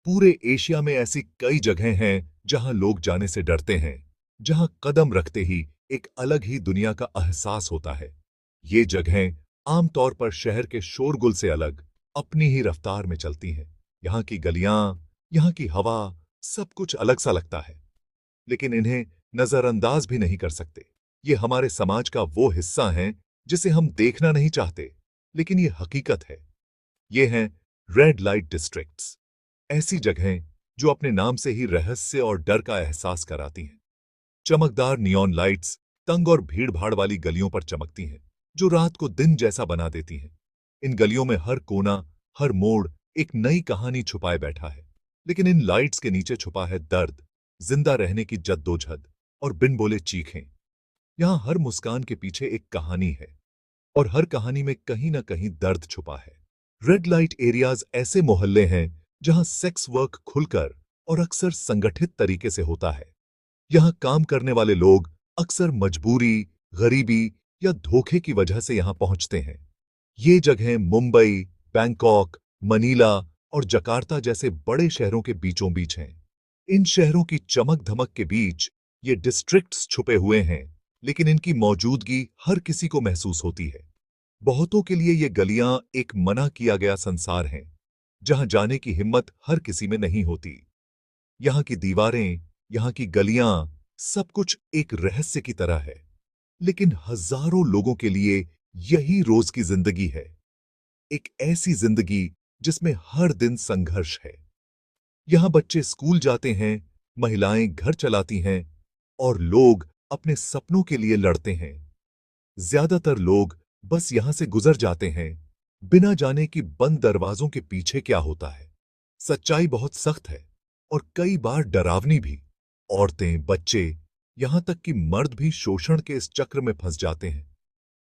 पूरे एशिया में ऐसी कई जगहें हैं जहां लोग जाने से डरते हैं, जहां कदम रखते ही एक अलग ही दुनिया का एहसास होता है। ये जगहें आमतौर पर शहर के शोरगुल से अलग अपनी ही रफ्तार में चलती हैं। यहाँ की गलियां, यहाँ की हवा, सब कुछ अलग सा लगता है, लेकिन इन्हें नजरअंदाज भी नहीं कर सकते। ये हमारे समाज का वो हिस्सा हैं जिसे हम देखना नहीं चाहते, लेकिन ये हकीकत है। ये हैं रेड लाइट डिस्ट्रिक्ट्स, ऐसी जगहें जो अपने नाम से ही रहस्य और डर का एहसास कराती हैं। चमकदार नियॉन लाइट्स तंग और भीड़-भाड़ वाली गलियों पर चमकती हैं, जो रात को दिन जैसा बना देती हैं। इन गलियों में हर कोना, हर मोड़ एक नई कहानी छुपाए बैठा है, लेकिन इन लाइट्स के नीचे छुपा है दर्द, जिंदा रहने की जद्दोजहद और बिन बोले चीखें। यहाँ हर मुस्कान के पीछे एक कहानी है, और हर कहानी में कहीं ना कहीं दर्द छुपा है। रेड लाइट एरियाज ऐसे मोहल्ले हैं जहां सेक्स वर्क खुलकर और अक्सर संगठित तरीके से होता है। यहां काम करने वाले लोग अक्सर मजबूरी, गरीबी या धोखे की वजह से यहां पहुंचते हैं। ये जगहें मुंबई, बैंकॉक, मनीला और जकार्ता जैसे बड़े शहरों के बीचों बीच हैं। इन शहरों की चमक धमक के बीच ये डिस्ट्रिक्ट्स छुपे हुए हैं, लेकिन इनकी मौजूदगी हर किसी को महसूस होती है। बहुतों के लिए ये गलियां एक मना किया गया संसार हैं, जहां जाने की हिम्मत हर किसी में नहीं होती। यहाँ की दीवारें, यहाँ की गलियां, सब कुछ एक रहस्य की तरह है, लेकिन हजारों लोगों के लिए यही रोज की जिंदगी है। एक ऐसी जिंदगी जिसमें हर दिन संघर्ष है। यहाँ बच्चे स्कूल जाते हैं, महिलाएं घर चलाती हैं और लोग अपने सपनों के लिए लड़ते हैं। ज्यादातर लोग बस यहां से गुजर जाते हैं, बिना जाने कि बंद दरवाजों के पीछे क्या होता है। सच्चाई बहुत सख्त है और कई बार डरावनी भी। औरतें, बच्चे, यहां तक कि मर्द भी शोषण के इस चक्र में फंस जाते हैं।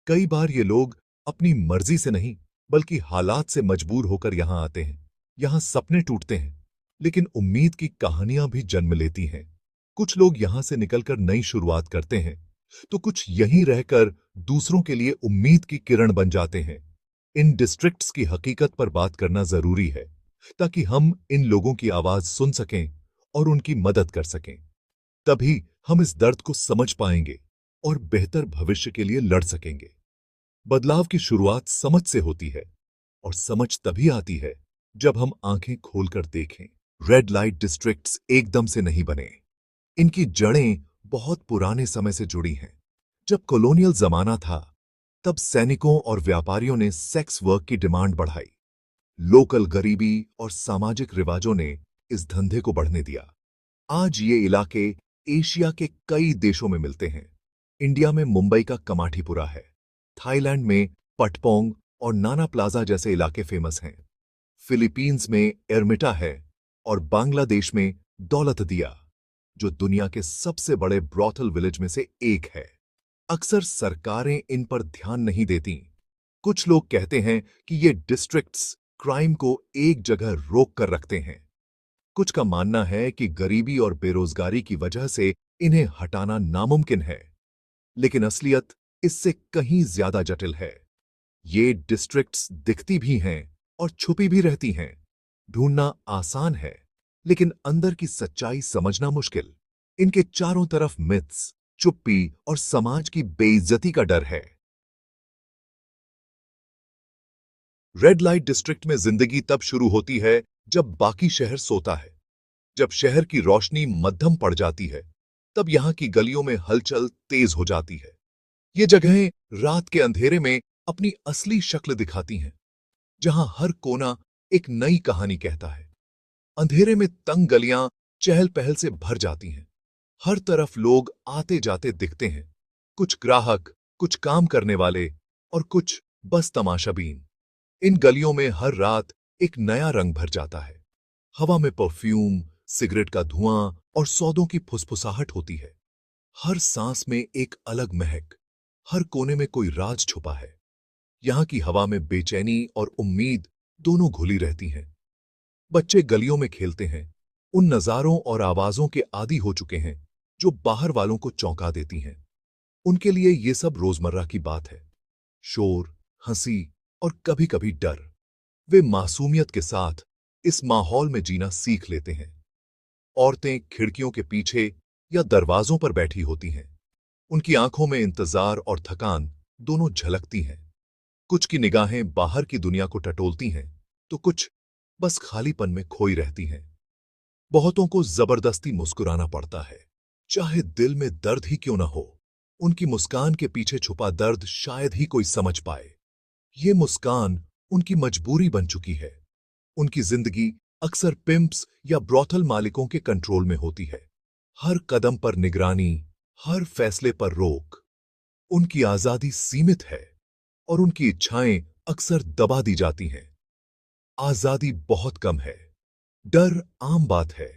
कई बार ये लोग अपनी मर्जी से नहीं, बल्कि हालात से मजबूर होकर यहां आते हैं। यहां सपने टूटते हैं, लेकिन उम्मीद की कहानियां भी जन्म लेती हैं। कुछ लोग यहां से निकलकर नई शुरुआत करते हैं, तो कुछ यहीं रहकर दूसरों के लिए उम्मीद की किरण बन जाते हैं। इन डिस्ट्रिक्ट्स की हकीकत पर बात करना जरूरी है, ताकि हम इन लोगों की आवाज सुन सकें और उनकी मदद कर सकें। तभी हम इस दर्द को समझ पाएंगे और बेहतर भविष्य के लिए लड़ सकेंगे। बदलाव की शुरुआत समझ से होती है, और समझ तभी आती है जब हम आंखें खोलकर देखें। रेड लाइट डिस्ट्रिक्ट्स एकदम से नहीं बने। इनकी जड़ें बहुत पुराने समय से जुड़ी हैं। जब कॉलोनियल जमाना था, तब सैनिकों और व्यापारियों ने सेक्स वर्क की डिमांड बढ़ाई। लोकल गरीबी और सामाजिक रिवाजों ने इस धंधे को बढ़ने दिया। आज ये इलाके एशिया के कई देशों में मिलते हैं। इंडिया में मुंबई का कमाठीपुरा है, थाईलैंड में पटपोंग और नाना प्लाजा जैसे इलाके फेमस हैं। फिलीपींस में एर्मिटा है और बांग्लादेश में दौलतदिया, जो दुनिया के सबसे बड़े ब्रॉथल विलेज में से एक है। अक्सर सरकारें इन पर ध्यान नहीं देती। कुछ लोग कहते हैं कि ये डिस्ट्रिक्ट्स क्राइम को एक जगह रोक कर रखते हैं। कुछ का मानना है कि गरीबी और बेरोजगारी की वजह से इन्हें हटाना नामुमकिन है, लेकिन असलियत इससे कहीं ज्यादा जटिल है। ये डिस्ट्रिक्ट्स दिखती भी हैं और छुपी भी रहती हैं। ढूंढना आसान है, लेकिन अंदर की सच्चाई समझना मुश्किल। इनके चारों तरफ मिथ्स, चुप्पी और समाज की बेइज्जती का डर है। रेड लाइट डिस्ट्रिक्ट में जिंदगी तब शुरू होती है जब बाकी शहर सोता है। जब शहर की रोशनी मध्यम पड़ जाती है, तब यहां की गलियों में हलचल तेज हो जाती है। ये जगहें रात के अंधेरे में अपनी असली शक्ल दिखाती हैं, जहां हर कोना एक नई कहानी कहता है। अंधेरे में तंग गलियां चहल पहल से भर जाती हैं। हर तरफ लोग आते जाते दिखते हैं, कुछ ग्राहक, कुछ काम करने वाले और कुछ बस तमाशाबीन। इन गलियों में हर रात एक नया रंग भर जाता है। हवा में परफ्यूम, सिगरेट का धुआं और सौदों की फुसफुसाहट होती है। हर सांस में एक अलग महक, हर कोने में कोई राज छुपा है। यहाँ की हवा में बेचैनी और उम्मीद दोनों घुली रहती हैं। बच्चे गलियों में खेलते हैं, उन नजारों और आवाजों के आदी हो चुके हैं जो बाहर वालों को चौंका देती हैं। उनके लिए ये सब रोजमर्रा की बात है। शोर, हंसी और कभी-कभी डर। वे मासूमियत के साथ इस माहौल में जीना सीख लेते हैं। औरतें खिड़कियों के पीछे या दरवाजों पर बैठी होती हैं। उनकी आंखों में इंतजार और थकान दोनों झलकती हैं। कुछ की निगाहें बाहर की दुनिया को टटोलती हैं, तो कुछ बस खालीपन में खोई रहती हैं। बहुतों को जबरदस्ती मुस्कुराना पड़ता है, चाहे दिल में दर्द ही क्यों ना हो। उनकी मुस्कान के पीछे छुपा दर्द शायद ही कोई समझ पाए। ये मुस्कान उनकी मजबूरी बन चुकी है। उनकी जिंदगी अक्सर पिम्प्स या ब्रॉथल मालिकों के कंट्रोल में होती है। हर कदम पर निगरानी, हर फैसले पर रोक। उनकी आजादी सीमित है और उनकी इच्छाएं अक्सर दबा दी जाती हैं। आजादी बहुत कम है, डर आम बात है।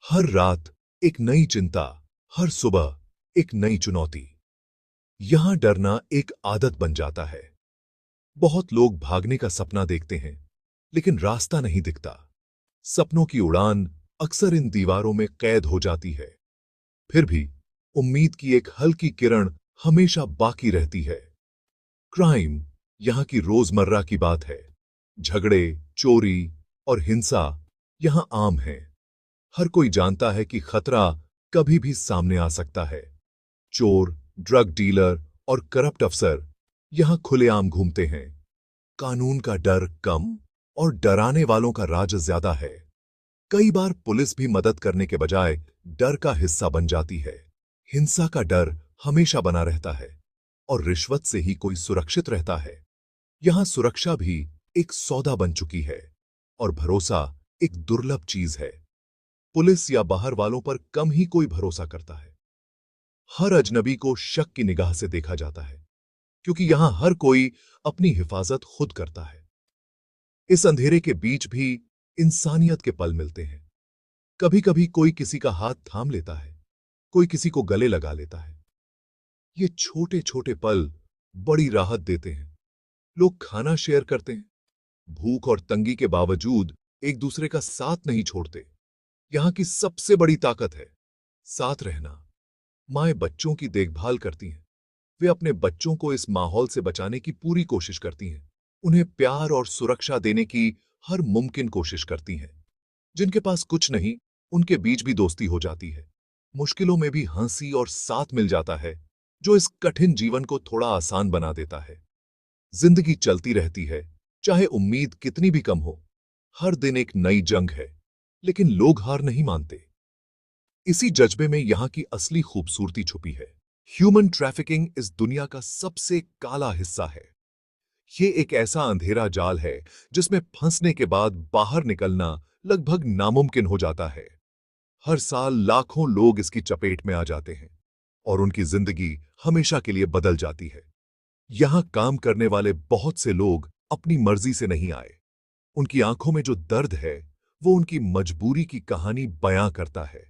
हर रात एक नई चिंता, हर सुबह एक नई चुनौती। यहां डरना एक आदत बन जाता है। बहुत लोग भागने का सपना देखते हैं, लेकिन रास्ता नहीं दिखता। सपनों की उड़ान अक्सर इन दीवारों में कैद हो जाती है। फिर भी उम्मीद की एक हल्की किरण हमेशा बाकी रहती है। क्राइम यहां की रोजमर्रा की बात है। झगड़े, चोरी और हिंसा यहां आम है। हर कोई जानता है कि खतरा कभी भी सामने आ सकता है। चोर, ड्रग डीलर और करप्ट अफसर यहां खुलेआम घूमते हैं। कानून का डर कम और डराने वालों का राज ज्यादा है। कई बार पुलिस भी मदद करने के बजाय डर का हिस्सा बन जाती है। हिंसा का डर हमेशा बना रहता है और रिश्वत से ही कोई सुरक्षित रहता है। यहां सुरक्षा भी एक सौदा बन चुकी है और भरोसा एक दुर्लभ चीज है। पुलिस या बाहर वालों पर कम ही कोई भरोसा करता है। हर अजनबी को शक की निगाह से देखा जाता है, क्योंकि यहां हर कोई अपनी हिफाजत खुद करता है। इस अंधेरे के बीच भी इंसानियत के पल मिलते हैं। कभी कभी कोई किसी का हाथ थाम लेता है, कोई किसी को गले लगा लेता है। ये छोटे छोटे पल बड़ी राहत देते हैं। लोग खाना शेयर करते हैं, भूख और तंगी के बावजूद एक दूसरे का साथ नहीं छोड़ते। यहां की सबसे बड़ी ताकत है साथ रहना। माएं बच्चों की देखभाल करती हैं। वे अपने बच्चों को इस माहौल से बचाने की पूरी कोशिश करती हैं। उन्हें प्यार और सुरक्षा देने की हर मुमकिन कोशिश करती हैं। जिनके पास कुछ नहीं, उनके बीच भी दोस्ती हो जाती है। मुश्किलों में भी हंसी और साथ मिल जाता है, जो इस कठिन जीवन को थोड़ा आसान बना देता है। जिंदगी चलती रहती है, चाहे उम्मीद कितनी भी कम हो। हर दिन एक नई जंग है, लेकिन लोग हार नहीं मानते। इसी जज्बे में यहां की असली खूबसूरती छुपी है। ह्यूमन ट्रैफिकिंग इस दुनिया का सबसे काला हिस्सा है। ये एक ऐसा अंधेरा जाल है जिसमें फंसने के बाद बाहर निकलना लगभग नामुमकिन हो जाता है। हर साल लाखों लोग इसकी चपेट में आ जाते हैं और उनकी जिंदगी हमेशा के लिए बदल जाती है। यहां काम करने वाले बहुत से लोग अपनी मर्जी से नहीं आए। उनकी आंखों में जो दर्द है, वो उनकी मजबूरी की कहानी बयां करता है।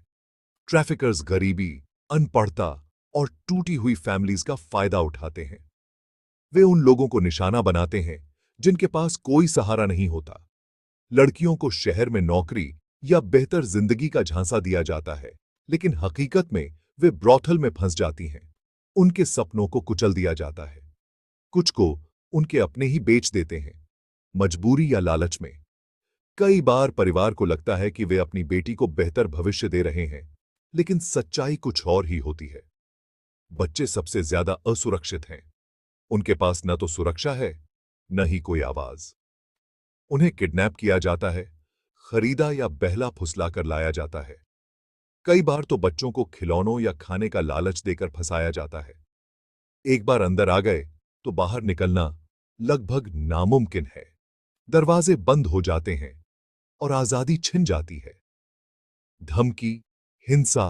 ट्रैफिकर्स गरीबी, अनपढ़ता और टूटी हुई फैमिलीज का फायदा उठाते हैं। वे उन लोगों को निशाना बनाते हैं जिनके पास कोई सहारा नहीं होता। लड़कियों को शहर में नौकरी या बेहतर जिंदगी का झांसा दिया जाता है, लेकिन हकीकत में वे ब्रॉथल में फंस जाती हैं। उनके सपनों को कुचल दिया जाता है। कुछ को उनके अपने ही बेच देते हैं, मजबूरी या लालच में। कई बार परिवार को लगता है कि वे अपनी बेटी को बेहतर भविष्य दे रहे हैं, लेकिन सच्चाई कुछ और ही होती है। बच्चे सबसे ज्यादा असुरक्षित हैं। उनके पास न तो सुरक्षा है, न ही कोई आवाज। उन्हें किडनैप किया जाता है, खरीदा या बहला फुसलाकर लाया जाता है। कई बार तो बच्चों को खिलौनों या खाने का लालच देकर फंसाया जाता है। एक बार अंदर आ गए तो बाहर निकलना लगभग नामुमकिन है। दरवाजे बंद हो जाते हैं और आजादी छिन जाती है। धमकी, हिंसा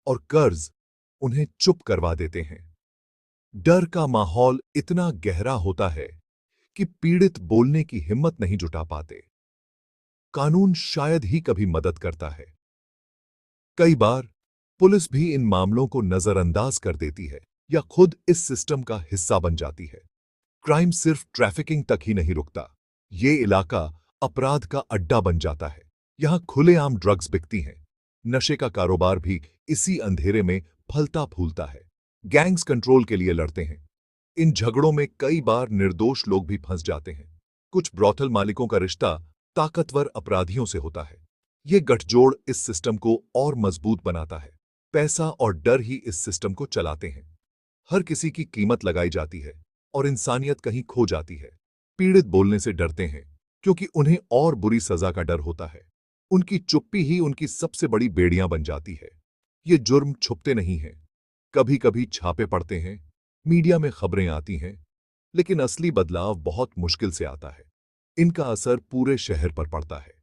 और कर्ज उन्हें चुप करवा देते हैं। डर का माहौल इतना गहरा होता है कि पीड़ित बोलने की हिम्मत नहीं जुटा पाते। कानून शायद ही कभी मदद करता है। कई बार पुलिस भी इन मामलों को नजरअंदाज कर देती है या खुद इस सिस्टम का हिस्सा बन जाती है। क्राइम सिर्फ ट्रैफिकिंग तक ही नहीं रुकता। ये इलाका अपराध का अड्डा बन जाता है। यहां खुलेआम ड्रग्स बिकती हैं। नशे का कारोबार भी इसी अंधेरे में फलता फूलता है। गैंग्स कंट्रोल के लिए लड़ते हैं। इन झगड़ों में कई बार निर्दोष लोग भी फंस जाते हैं। कुछ ब्रॉथल मालिकों का रिश्ता ताकतवर अपराधियों से होता है। ये गठजोड़ इस सिस्टम को और मजबूत बनाता है। पैसा और डर ही इस सिस्टम को चलाते हैं। हर किसी की कीमत लगाई जाती है और इंसानियत कहीं खो जाती है। पीड़ित बोलने से डरते हैं क्योंकि उन्हें और बुरी सजा का डर होता है। उनकी चुप्पी ही उनकी सबसे बड़ी बेड़ियां बन जाती है। ये जुर्म छुपते नहीं हैं। कभी कभी छापे पड़ते हैं, मीडिया में खबरें आती हैं, लेकिन असली बदलाव बहुत मुश्किल से आता है। इनका असर पूरे शहर पर पड़ता है।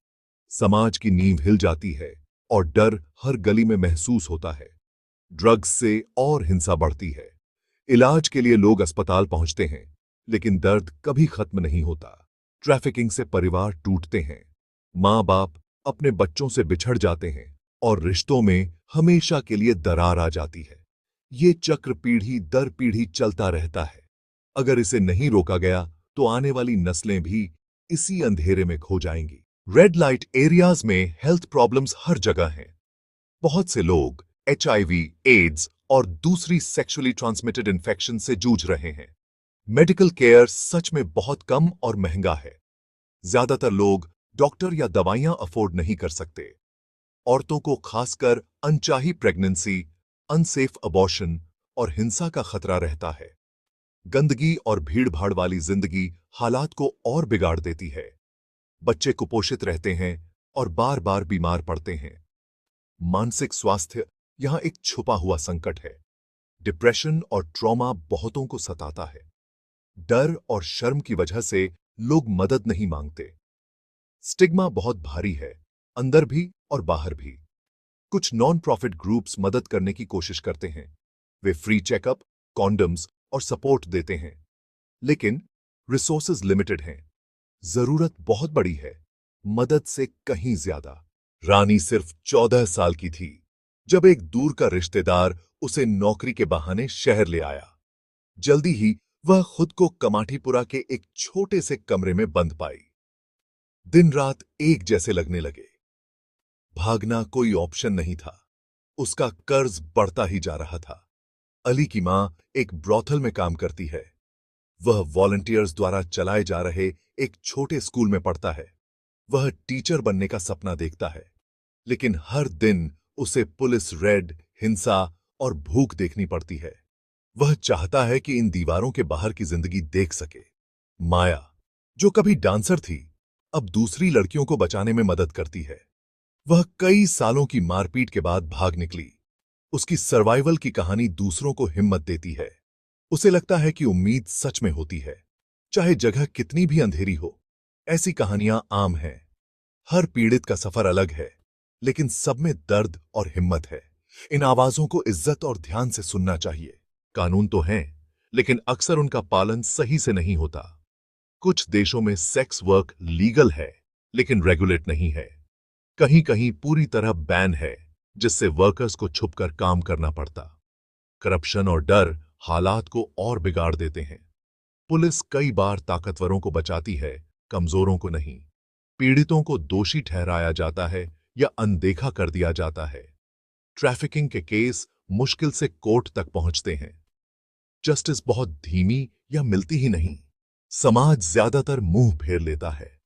समाज की नींव हिल जाती है और डर हर गली में महसूस होता है। ड्रग्स से और हिंसा बढ़ती है। इलाज के लिए लोग अस्पताल पहुंचते हैं, लेकिन दर्द कभी खत्म नहीं होता। ट्रैफिकिंग से परिवार टूटते हैं। माँ बाप अपने बच्चों से बिछड़ जाते हैं और रिश्तों में हमेशा के लिए दरार आ जाती है। ये चक्र पीढ़ी दर पीढ़ी चलता रहता है। अगर इसे नहीं रोका गया तो आने वाली नस्लें भी इसी अंधेरे में खो जाएंगी। रेड लाइट एरियाज में हेल्थ प्रॉब्लम्स हर जगह हैं। बहुत से लोग एचआईवी, एड्स और दूसरी सेक्सुअली ट्रांसमिटेड इन्फेक्शन से जूझ रहे हैं। मेडिकल केयर सच में बहुत कम और महंगा है। ज्यादातर लोग डॉक्टर या दवाइयां अफोर्ड नहीं कर सकते। औरतों को खासकर अनचाही प्रेगनेंसी, अनसेफ अबॉर्शन और हिंसा का खतरा रहता है। गंदगी और भीड़-भाड़ वाली जिंदगी हालात को और बिगाड़ देती है। बच्चे कुपोषित रहते हैं और बार-बार बीमार पड़ते हैं। मानसिक स्वास्थ्य यहां एक छुपा हुआ संकट है। डिप्रेशन और ट्रॉमा बहुतों को सताता है। डर और शर्म की वजह से लोग मदद नहीं मांगते। स्टिग्मा बहुत भारी है, अंदर भी और बाहर भी। कुछ नॉन प्रॉफिट ग्रुप्स मदद करने की कोशिश करते हैं। वे फ्री चेकअप, कॉन्डम्स और सपोर्ट देते हैं, लेकिन रिसोर्सेज लिमिटेड हैं। जरूरत बहुत बड़ी है, मदद से कहीं ज्यादा। रानी सिर्फ 14 साल की थी जब एक दूर का रिश्तेदार उसे नौकरी के बहाने शहर ले आया। जल्दी ही वह खुद को कमाठीपुरा के एक छोटे से कमरे में बंद पाई। दिन रात एक जैसे लगने लगे। भागना कोई ऑप्शन नहीं था। उसका कर्ज बढ़ता ही जा रहा था। अली की मां एक ब्रॉथल में काम करती है। वह वॉलंटियर्स द्वारा चलाए जा रहे एक छोटे स्कूल में पढ़ता है। वह टीचर बनने का सपना देखता है, लेकिन हर दिन उसे पुलिस रेड, हिंसा और भूख देखनी पड़ती है। वह चाहता है कि इन दीवारों के बाहर की जिंदगी देख सके। माया, जो कभी डांसर थी, अब दूसरी लड़कियों को बचाने में मदद करती है। वह कई सालों की मारपीट के बाद भाग निकली। उसकी सर्वाइवल की कहानी दूसरों को हिम्मत देती है। उसे लगता है कि उम्मीद सच में होती है, चाहे जगह कितनी भी अंधेरी हो। ऐसी कहानियां आम हैं। हर पीड़ित का सफर अलग है, लेकिन सब में दर्द और हिम्मत है। इन आवाजों को इज्जत और ध्यान से सुनना चाहिए। कानून तो हैं, लेकिन अक्सर उनका पालन सही से नहीं होता। कुछ देशों में सेक्स वर्क लीगल है, लेकिन रेगुलेट नहीं है। कहीं कहीं पूरी तरह बैन है, जिससे वर्कर्स को छुपकर काम करना पड़ता। करप्शन और डर हालात को और बिगाड़ देते हैं। पुलिस कई बार ताकतवरों को बचाती है, कमजोरों को नहीं। पीड़ितों को दोषी ठहराया जाता है या अनदेखा कर दिया जाता है। ट्रैफिकिंग के केस मुश्किल से कोर्ट तक पहुंचते हैं। जस्टिस बहुत धीमी या मिलती ही नहीं। समाज ज्यादातर मुंह फेर लेता है।